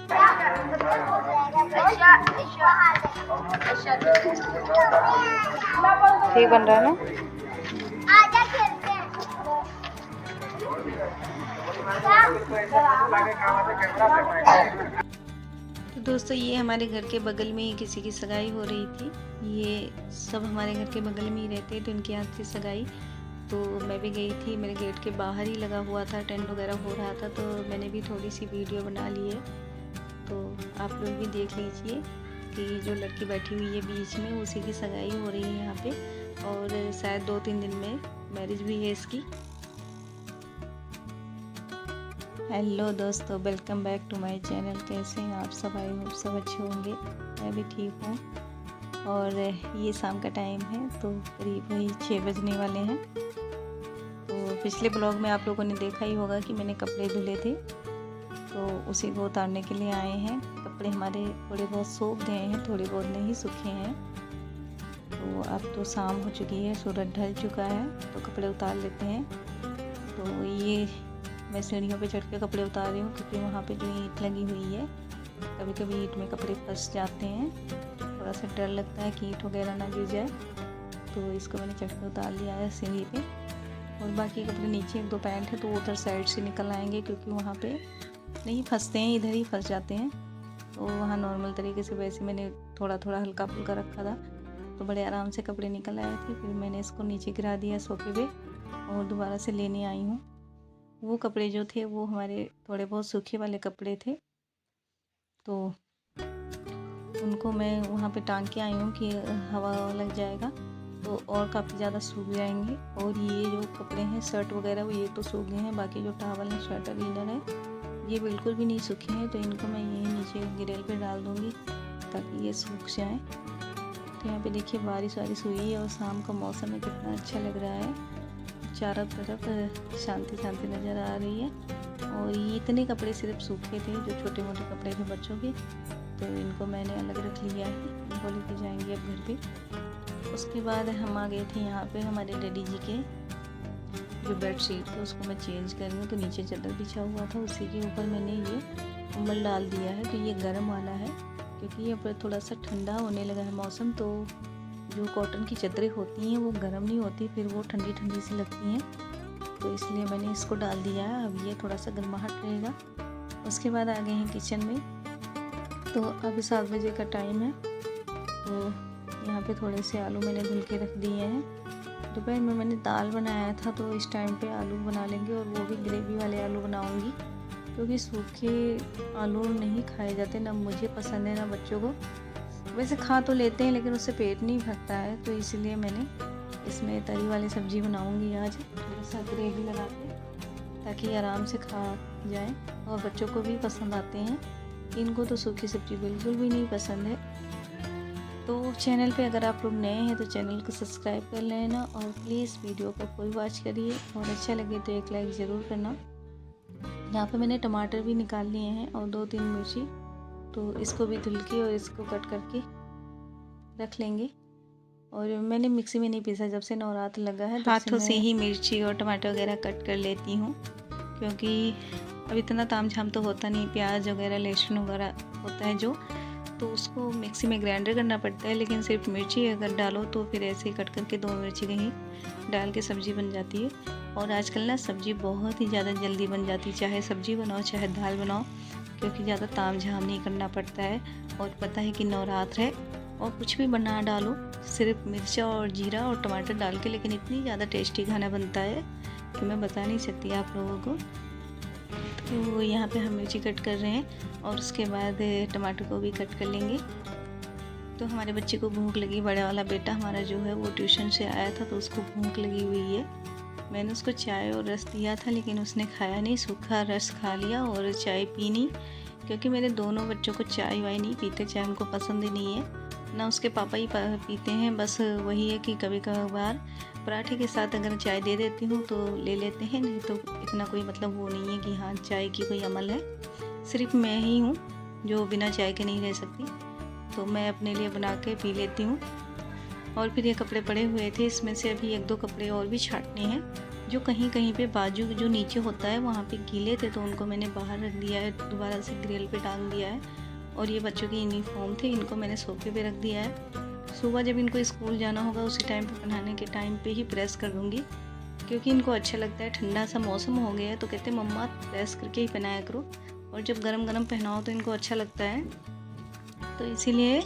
ठीक बन रहा है ना? आजा खेलते हैं। तो दोस्तों ये हमारे घर के बगल में ही किसी की सगाई हो रही थी। ये सब हमारे घर के बगल में ही रहते हैं, तो इनके यहाँ थी सगाई। तो मैं भी गई थी, मेरे गेट के बाहर ही लगा हुआ था, टेंट वगैरह हो रहा था, तो मैंने भी थोड़ी सी वीडियो बना ली है। तो आप लोग भी देख लीजिए कि जो लड़की बैठी हुई है बीच में, उसी की सगाई हो रही है यहाँ पे, और शायद 2-3 दिन में मैरिज भी है इसकी। हेलो दोस्तों, welcome back to my channel. कैसे हैं आप सब? आई होप सब अच्छे होंगे। मैं भी ठीक हूँ। और ये शाम का टाइम है, तो करीब वही 6 बजने वाले हैं। तो पिछले ब्लॉग में आप लोगों ने देखा ही होगा कि मैंने कपड़े धुले थे, तो उसी को उतारने के लिए आए हैं। कपड़े हमारे थोड़े बहुत सूख गए हैं, थोड़े बहुत नहीं सूखे हैं। तो अब तो शाम हो चुकी है, सूरज ढल चुका है, तो कपड़े उतार लेते हैं। तो ये मैं सीढ़ियों पे चढ़ के कपड़े उतार रही हूँ, क्योंकि वहाँ पे जो ईंट लगी हुई है, कभी कभी ईंट में कपड़े फंस जाते हैं। थोड़ा सा डर लगता है कि ईंट वगैरह ना गिर जाए, तो इसको मैंने चढ़ के उतार लिया है सीढ़ी पे। और बाकी कपड़े नीचे 1-2 पैंट है, तो उधर साइड से निकल आएंगे, क्योंकि वहाँ पे नहीं फंसते हैं, इधर ही फंस जाते हैं। तो वहाँ नॉर्मल तरीके से वैसे मैंने थोड़ा थोड़ा हल्का फुल्का रखा था, तो बड़े आराम से कपड़े निकल आए थे। फिर मैंने इसको नीचे गिरा दिया सोफे पे, और दोबारा से लेने आई हूँ। वो कपड़े जो थे वो हमारे थोड़े बहुत सूखे वाले कपड़े थे, तो उनको मैं वहाँ पे टांग के आई हूँ कि हवा लग जाएगा, तो और काफ़ी ज़्यादा सूख जाएंगे। और ये जो कपड़े हैं शर्ट वगैरह, वो ये तो सूख गए हैं, बाकी जो टावल है, शर्ट और इनर है, ये बिल्कुल भी नहीं सूखे हैं। तो इनको मैं यहीं नीचे गिरेल पे डाल दूँगी, ताकि ये सूख जाएँ। तो यहाँ पे देखिए बारिश वारिश हुई है, और शाम का मौसम है, कितना अच्छा लग रहा है। चारों तरफ शांति शांति नज़र आ रही है। और ये इतने कपड़े सिर्फ सूखे थे, जो छोटे मोटे कपड़े थे बच्चों के, तो इनको मैंने अलग रख लिया है। इनको लेके जाएंगे अब घर पे। उसके बाद हम आ गए थे यहाँ पे हमारे डैडी जी के जो बेडशीट थे, उसको मैं चेंज कर रही हूँ। तो नीचे चादर बिछा हुआ था, उसी के ऊपर मैंने ये कंबल डाल दिया है। तो ये गर्म वाला है, क्योंकि यहाँ पर थोड़ा सा ठंडा होने लगा है मौसम, तो जो कॉटन की चादरें होती हैं वो गर्म नहीं होती, फिर वो ठंडी ठंडी सी लगती हैं, तो इसलिए मैंने इसको डाल दिया है। अब ये थोड़ा सा गर्माहट रहेगा। उसके बाद आ गए हैं किचन में। तो अब 7 बजे का टाइम है, तो यहाँ पे थोड़े से आलू मैंने धुल के रख दिए हैं। दोपहर में मैंने दाल बनाया था, तो इस टाइम पे आलू बना लेंगे, और वो भी ग्रेवी वाले आलू बनाऊँगी, क्योंकि सूखे आलू नहीं खाए जाते, ना मुझे पसंद है ना बच्चों को। वैसे खा तो लेते हैं, लेकिन उससे पेट नहीं भरता है, तो इसलिए मैंने इसमें तरी वाली सब्ज़ी बनाऊंगी आज, थोड़ा सा ग्रेवी लगा के, ताकि आराम से खा जाए। और बच्चों को भी पसंद आते हैं, इनको तो सूखी सब्ज़ी बिल्कुल भी नहीं पसंद है। तो चैनल पे अगर आप लोग नए हैं तो चैनल को सब्सक्राइब कर लेना, और प्लीज़ वीडियो को फुल वॉच करिए, और अच्छा लगे तो एक लाइक ज़रूर करना। यहाँ पे मैंने टमाटर भी निकाल लिए हैं, और 2-3 मिर्ची, तो इसको भी धुल के और इसको कट करके रख लेंगे। और मैंने मिक्सी में नहीं पीसा, जब से नवरात्र लगा है हाथों से ही मिर्ची और टमाटर वगैरह कट कर लेती हूँ, क्योंकि अब इतना ताम झाम तो होता नहीं, प्याज वगैरह लहसुन वगैरह होता है जो, तो उसको मिक्सी में ग्राइंडर करना पड़ता है। लेकिन सिर्फ मिर्ची अगर डालो तो फिर ऐसे ही कट करके 2 मिर्ची कहीं डाल के सब्ज़ी बन जाती है। और आजकल ना सब्ज़ी बहुत ही ज़्यादा जल्दी बन जाती है, चाहे सब्ज़ी बनाओ चाहे दाल बनाओ, क्योंकि ज़्यादा ताम झाम नहीं करना पड़ता है। और पता है कि नवरात्र है, और कुछ भी बना डालो, सिर्फ मिर्चा और जीरा और टमाटर डाल के, लेकिन इतनी ज़्यादा टेस्टी खाना बनता है कि मैं बता नहीं सकती आप लोगों को। तो यहाँ पे हम मिर्ची कट कर रहे हैं, और उसके बाद टमाटर को भी कट कर लेंगे। तो हमारे बच्चे को भूख लगी, बड़ा वाला बेटा हमारा जो है वो ट्यूशन से आया था, तो उसको भूख लगी हुई है। मैंने उसको चाय और रस दिया था, लेकिन उसने खाया नहीं, सूखा रस खा लिया और चाय पी नहीं, क्योंकि मेरे दोनों बच्चों को चाय वाय नहीं पीते, चाय उनको पसंद ही नहीं है, ना उसके पापा ही पीते हैं। बस वही है कि कभी कभार पराठे के साथ अगर चाय दे देती हूँ तो ले लेते हैं, नहीं तो इतना कोई मतलब वो नहीं है कि हाँ चाय की कोई अमल है। सिर्फ मैं ही हूँ जो बिना चाय के नहीं रह सकती, तो मैं अपने लिए बना के पी लेती हूँ। और फिर ये कपड़े पड़े हुए थे, इसमें से अभी 1-2 कपड़े और भी छाटने हैं, जो कहीं कहीं पे बाजू जो नीचे होता है वहाँ पे गीले थे, तो उनको मैंने बाहर रख दिया है, दोबारा से ग्रिल पे टांग दिया है। और ये बच्चों की यूनिफॉर्म थे, इनको मैंने सोफे पे रख दिया है। सुबह जब इनको स्कूल जाना होगा उसी टाइम पे पहनाने के टाइम पे ही प्रेस कर दूँगी, क्योंकि इनको अच्छा लगता है। ठंडा सा मौसम हो गया है तो कहते हैं मम्मा प्रेस करके ही पहनाया करो, और जब गरम गरम पहनाओ तो इनको अच्छा लगता है। तो इसीलिए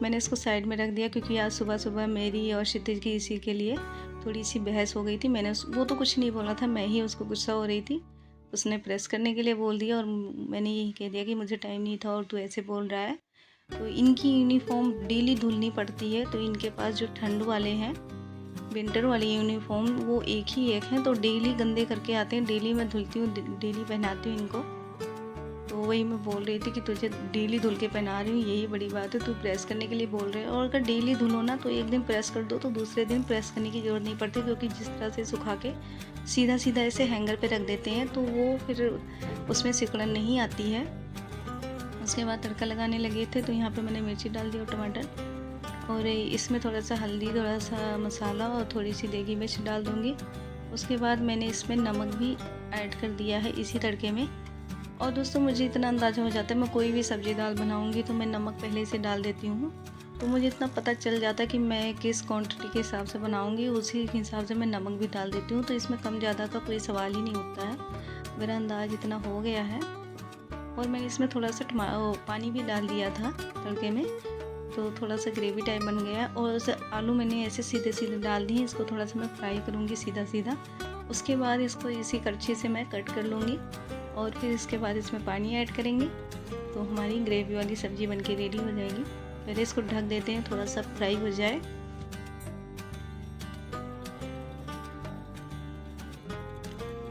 मैंने इसको साइड में रख दिया, क्योंकि आज सुबह सुबह मेरी और क्षितिज की इसी के लिए थोड़ी सी बहस हो गई थी। मैंने वो तो कुछ नहीं बोला था, मैं ही उसको गुस्सा हो रही थी। उसने प्रेस करने के लिए बोल दिया और मैंने यही कह दिया कि मुझे टाइम नहीं था और तू ऐसे बोल रहा है। तो इनकी यूनिफॉर्म डेली धुलनी पड़ती है, तो इनके पास जो ठंड वाले हैं विंटर वाली यूनिफॉर्म वो एक ही एक हैं, तो डेली गंदे करके आते हैं। डेली मैं धुलती हूँ, डेली पहनाती हूँ इनको। तो वही मैं बोल रही थी कि तुझे डेली धुल के पहना रही हूँ, यही बड़ी बात है, तू प्रेस करने के लिए बोल रहे हो। और अगर डेली धुलो ना तो एक दिन प्रेस कर दो तो दूसरे दिन प्रेस करने की ज़रूरत नहीं पड़ती, क्योंकि जिस तरह से सुखा के सीधा सीधा ऐसे हैंगर पे रख देते हैं तो वो फिर उसमें सिकुड़न नहीं आती है। उसके बाद तड़का लगाने लगे थे, तो यहाँ पे मैंने मिर्ची डाल दी और टमाटर, और इसमें थोड़ा सा हल्दी, थोड़ा सा मसाला और थोड़ी सी देगी मिर्च डाल दूँगी। उसके बाद मैंने इसमें नमक भी ऐड कर दिया है इसी तड़के में। और दोस्तों मुझे इतना अंदाज़ा हो जाता है, मैं कोई भी सब्ज़ी दाल बनाऊंगी तो मैं नमक पहले से डाल देती हूँ, तो मुझे इतना पता चल जाता है कि मैं किस क्वांटिटी के हिसाब से बनाऊंगी, उसी हिसाब से मैं नमक भी डाल देती हूँ। तो इसमें कम ज़्यादा का कोई सवाल ही नहीं उठता है, मेरा अंदाज़ इतना हो गया है। और मैंने इसमें थोड़ा सा पानी भी डाल दिया था तड़के में, तो थोड़ा सा ग्रेवी टाइप बन गया। और आलू मैंने ऐसे सीधे सीधे डाल दिए, इसको थोड़ा सा मैं फ्राई करूँगी सीधा सीधा। उसके बाद इसको इसी करछी से मैं कट कर लूँगी, और फिर इसके बाद इसमें पानी ऐड करेंगे तो हमारी ग्रेवी वाली सब्ज़ी बनके रेडी हो जाएगी। पहले इसको ढक देते हैं, थोड़ा सा फ्राई हो जाए।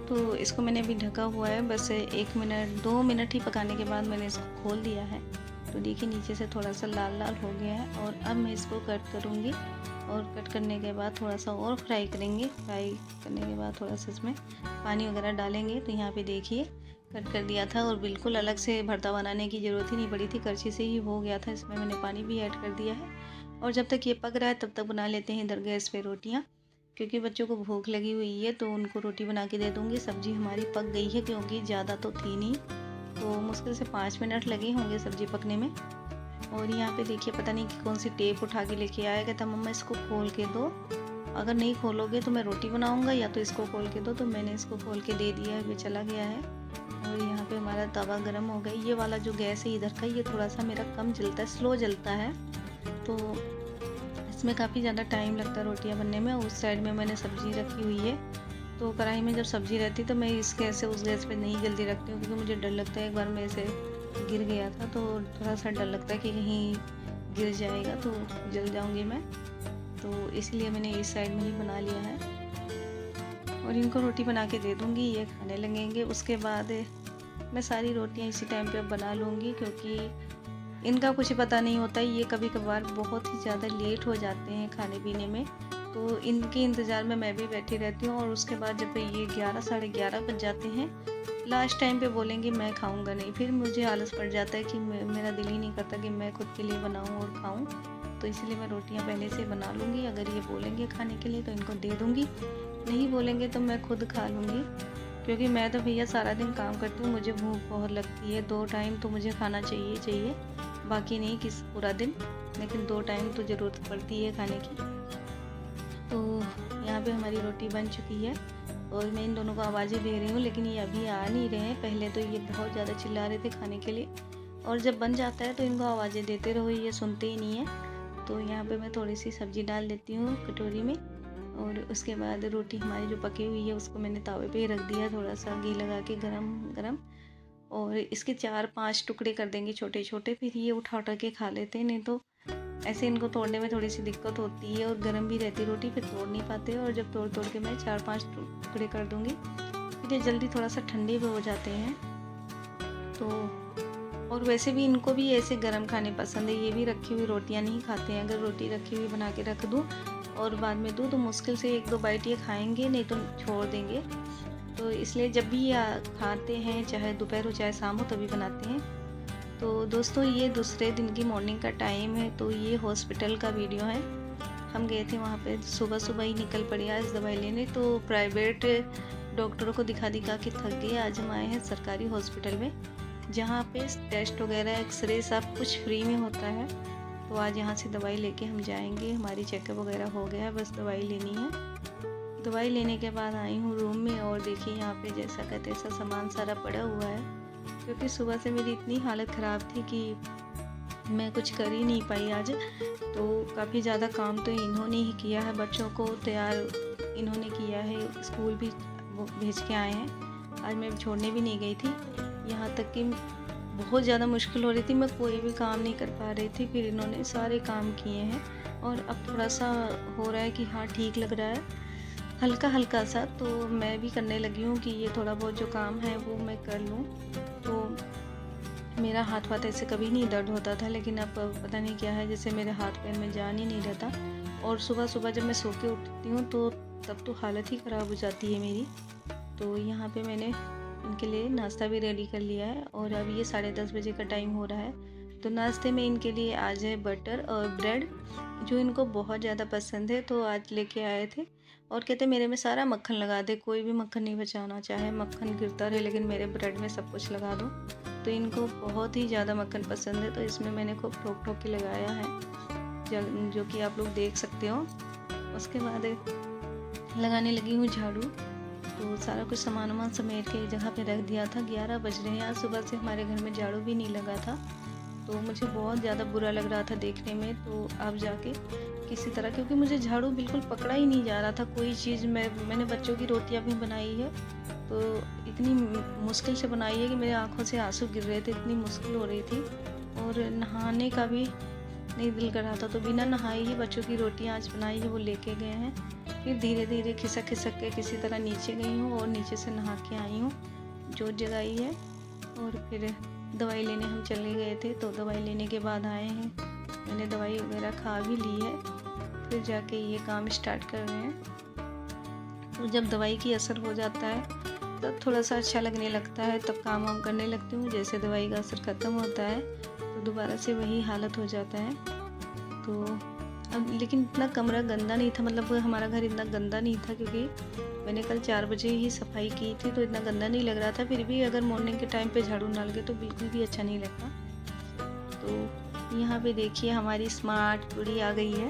तो इसको मैंने अभी ढका हुआ है, बस 1 मिनट 2 मिनट ही पकाने के बाद मैंने इसको खोल दिया है। तो देखिए नीचे से थोड़ा सा लाल लाल हो गया है, और अब मैं इसको कट करूँगी। और कट करने के बाद थोड़ा सा और फ्राई करेंगे। फ्राई करने के बाद थोड़ा सा इसमें पानी वगैरह डालेंगे। तो यहाँ पे देखिए कट कर दिया था, और बिल्कुल अलग से भरता बनाने की ज़रूरत ही नहीं पड़ी थी, करछी से ही हो गया था। इसमें मैंने पानी भी ऐड कर दिया है। और जब तक ये पक रहा है तब तक बना लेते हैं इधर गैस पे रोटियाँ, क्योंकि बच्चों को भूख लगी हुई है, तो उनको रोटी बना के दे दूँगी। सब्ज़ी हमारी पक गई है, क्योंकि ज़्यादा तो थी नहीं, तो मुश्किल से 5 मिनट लगे होंगे सब्ज़ी पकने में। और यहाँ पे देखिए पता नहीं कि कौन सी टेप उठा के लेके आया, कहता मम्मा इसको खोल के दो, अगर नहीं खोलोगे तो मैं रोटी बनाऊँगा, या तो इसको खोल के दो। तो मैंने इसको खोल के दे दिया है, अभी चला गया है। और यहाँ पे हमारा तवा गरम हो गया। ये वाला जो गैस है इधर का, ये थोड़ा सा मेरा कम जलता है, स्लो जलता है, तो इसमें काफ़ी ज़्यादा टाइम लगता है रोटियाँ बनने में। उस साइड में मैंने सब्ज़ी रखी हुई है, तो कढ़ाई में जब सब्ज़ी रहती तो मैं इस गैस से उस गैस पे नहीं जल्दी रखती हूँ, क्योंकि मुझे डर लगता है। एक बार मेरे से गिर गया था, तो थोड़ा सा डर लगता है कि कहीं गिर जाएगा तो जल जाऊँगी मैं, तो इसलिए मैंने इस साइड में ही बना लिया है। और इनको रोटी बना के दे दूँगी, ये खाने लगेंगे। उसके बाद मैं सारी रोटियां इसी टाइम पे बना लूँगी, क्योंकि इनका कुछ पता नहीं होता है, ये कभी कभार बहुत ही ज़्यादा लेट हो जाते हैं खाने पीने में, तो इनके इंतज़ार में मैं भी बैठी रहती हूँ। और उसके बाद जब ये 11 साढ़े 11 बज जाते हैं, लास्ट टाइम पे बोलेंगे मैं खाऊंगा नहीं, फिर मुझे आलस पड़ जाता है कि मेरा दिल ही नहीं करता कि मैं खुद के लिए बनाऊं और खाऊं, तो इसलिए मैं रोटियां पहले से बना लूँगी। अगर ये बोलेंगे खाने के लिए तो इनको दे दूँगी, नहीं बोलेंगे तो मैं खुद खा लूँगी, क्योंकि मैं तो भैया सारा दिन काम करती हूँ, मुझे भूख बहुत लगती है। 2 टाइम तो मुझे खाना चाहिए, बाकी नहीं किस पूरा दिन, लेकिन 2 टाइम तो ज़रूरत पड़ती है खाने की। तो यहाँ पे हमारी रोटी बन चुकी है, और मैं इन दोनों को आवाज़ें दे रही हूँ, लेकिन ये अभी आ नहीं रहे हैं। पहले तो ये बहुत ज़्यादा चिल्ला रहे थे खाने के लिए, और जब बन जाता है तो इनको आवाज़ें देते रहो, ये सुनते ही नहीं है। तो यहाँ पे मैं थोड़ी सी सब्ज़ी डाल देती हूँ कटोरी में, और उसके बाद रोटी हमारी जो पकी हुई है उसको मैंने तावे पे रख दिया, थोड़ा सा घी लगा के गरम गरम, और इसके 4-5 टुकड़े कर देंगे छोटे छोटे, फिर ये उठा के खा लेते हैं। नहीं तो ऐसे इनको तोड़ने में थोड़ी सी दिक्कत होती है, और गर्म भी रहती रोटी, फिर तोड़ नहीं पाते। और जब तोड़ के मैं 4-5 टुकड़े कर दूँगी, फिर ये जल्दी थोड़ा सा ठंडे भी हो जाते हैं। तो और वैसे भी इनको भी ऐसे गरम खाने पसंद है, ये भी रखी हुई रोटियां नहीं खाते हैं। अगर रोटी रखी हुई बना के रख दूँ और बाद में दूँ तो मुश्किल से 1-2 बाइट ये खाएंगे, नहीं तो छोड़ देंगे। तो इसलिए जब भी ये खाते हैं, चाहे दोपहर हो चाहे शाम हो, तभी बनाते हैं। तो दोस्तों ये दूसरे दिन की मॉर्निंग का टाइम है, तो ये हॉस्पिटल का वीडियो है। हम गए थे वहाँ पे, सुबह सुबह ही निकल पड़े आज दवाई लेने। तो प्राइवेट डॉक्टरों को दिखा दिखा के थक गए। आज हम आए हैं सरकारी हॉस्पिटल में, जहाँ पे टेस्ट वगैरह एक्सरे सब कुछ फ्री में होता है। तो आज यहाँ से दवाई लेके हम जाएंगे। हमारी चेकअप वगैरह हो गया है, बस दवाई लेनी है। दवाई लेने के बाद आई हूँ रूम में, और देखिए यहाँ पे जैसा का तैसा सामान सारा पड़ा हुआ है, क्योंकि सुबह से मेरी इतनी हालत ख़राब थी कि मैं कुछ कर ही नहीं पाई आज। तो काफ़ी ज़्यादा काम तो इन्होंने ही किया है, बच्चों को तैयार इन्होंने किया है, स्कूल भी वो भेज के आए हैं। आज मैं छोड़ने भी नहीं गई थी, यहाँ तक कि बहुत ज़्यादा मुश्किल हो रही थी, मैं कोई भी काम नहीं कर पा रही थी। फिर इन्होंने सारे काम किए हैं, और अब थोड़ा सा हो रहा है कि हाँ ठीक लग रहा है, हल्का हल्का सा। तो मैं भी करने लगी हूँ कि ये थोड़ा बहुत जो काम है वो मैं कर लूँ। तो मेरा हाथ वाथ ऐसे कभी नहीं दर्द होता था, लेकिन अब पता नहीं क्या है, जैसे मेरे हाथ पैर में जान ही नहीं रहता। और सुबह सुबह जब मैं सो के उठती हूँ तो तब तो हालत ही ख़राब हो जाती है मेरी। तो यहाँ पे मैंने इनके लिए नाश्ता भी रेडी कर लिया है, और अब ये 10:30 बजे का टाइम हो रहा है। तो नाश्ते में इनके लिए आज है बटर और ब्रेड, जो इनको बहुत ज़्यादा पसंद है। तो आज लेके आए थे, और कहते मेरे में सारा मक्खन लगा दे, कोई भी मक्खन नहीं बचाना, चाहे मक्खन गिरता रहे, लेकिन मेरे ब्रेड में सब कुछ लगा दो। तो इनको बहुत ही ज़्यादा मक्खन पसंद है, तो इसमें मैंने खूब ठोक ठोक के लगाया है, जो कि आप लोग देख सकते हो। उसके बाद लगाने लगी हूँ झाड़ू। तो सारा कुछ सामान वामान समेट के एक जगह पे रख दिया था। 11 बज रहे हैं, आज सुबह से हमारे घर में झाड़ू भी नहीं लगा था। तो मुझे बहुत ज़्यादा बुरा लग रहा था देखने में। तो अब जाके किसी तरह, क्योंकि मुझे झाड़ू बिल्कुल पकड़ा ही नहीं जा रहा था कोई चीज़। मैंने बच्चों की रोटियां भी बनाई है, तो इतनी मुश्किल से बनाई है कि मेरे आंखों से आंसू गिर रहे थे, इतनी मुश्किल हो रही थी। और नहाने का भी नहीं दिल कर रहा था, तो बिना नहाए ही बच्चों की रोटियां आज बनाई है, वो लेके गए हैं। फिर धीरे धीरे खिसक खिसक के किसी तरह नीचे गई हूँ, और नीचे से नहा के आई हूँ, जोत जगाई है। और फिर दवाई लेने हम चले गए थे। तो दवाई लेने के बाद आए हैं, मैंने दवाई वगैरह खा भी ली है, फिर जाके ये काम स्टार्ट कर रहे हैं। तो जब दवाई की असर हो जाता है तब थोड़ा सा अच्छा लगने लगता है, तब काम वाम करने लगती हूँ। जैसे दवाई का असर ख़त्म होता है तो दोबारा से वही हालत हो जाता है। तो अब लेकिन इतना कमरा गंदा नहीं था, मतलब हमारा घर इतना गंदा नहीं था, क्योंकि मैंने कल 4 बजे ही सफाई की थी, तो इतना गंदा नहीं लग रहा था। फिर भी अगर मॉर्निंग के टाइम पे झाड़ू ना लगे तो बिल्कुल भी अच्छा नहीं लगता। तो यहाँ पे देखिए हमारी स्मार्ट कुड़ी आ गई है।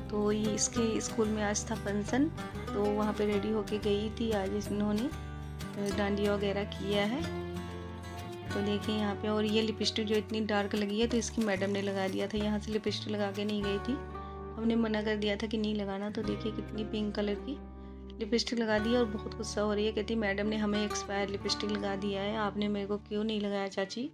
तो ये इसके स्कूल में आज था फंक्शन, तो वहाँ पे रेडी होके गई थी। आज इन्होंने डांडिया वगैरह किया है। तो देखिए यहाँ पे, और ये लिपस्टिक जो इतनी डार्क लगी है, तो इसकी मैडम ने लगा दिया था। यहाँ से लिपस्टिक लगा के नहीं गई थी, हमने मना कर दिया था कि नहीं लगाना। तो देखिए कितनी पिंक कलर की लिपस्टिक लगा दी है, और बहुत गुस्सा हो रही है। कहती मैडम ने हमें एक्सपायर लिपस्टिक लगा दिया है, आपने मेरे को क्यों नहीं लगाया चाची।